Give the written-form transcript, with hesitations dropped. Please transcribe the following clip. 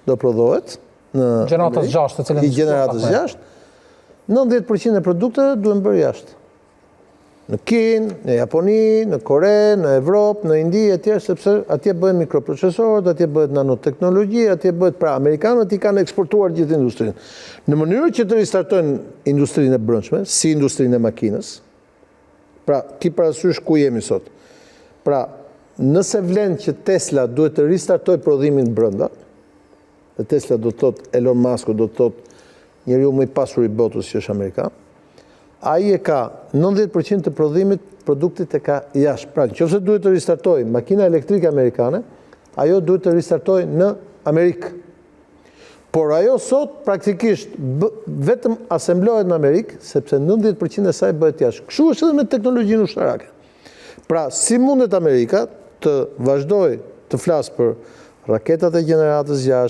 do prodhohet në gjeneratës 6 të cilën i gjeneratës 6, 90% e produkteve duhen bërë jashtë. Në Kinë, në Japoni, në Kore, në Evropë, në Indi e tjerë, sepse atje bëhen mikroprocesorët, atje bëhet nanoteknologji, atje bëhet pra Amerikanët i kanë eksportuar gjithë industrinë. Në mënyrë që të ristartojnë industrinë e brendshme, si industrinë e makinës, pra ki parasysh ku jemi sot. Pra, nëse vlen që Tesla duhet të ristartojë prodhimin brenda, dhe Tesla do të thotë Elon Musk do të thotë njeriu më i pasur i botës që është Amerikan, ai e ka 90% të prodhimit produktit e ka jashtë. Pra, nëse duhet të ristartojë makina elektrike amerikane, ajo duhet të ristartojë në Amerikë. Por ajo sot praktikisht vetëm asemblohet në Amerikë, sepse 90% e saj bëhet jashtë. Kështu është edhe me teknologjinë ushtarake. Pra, si mundet Amerika të vazhdojë të flasë për raketat e gjeneratës 6,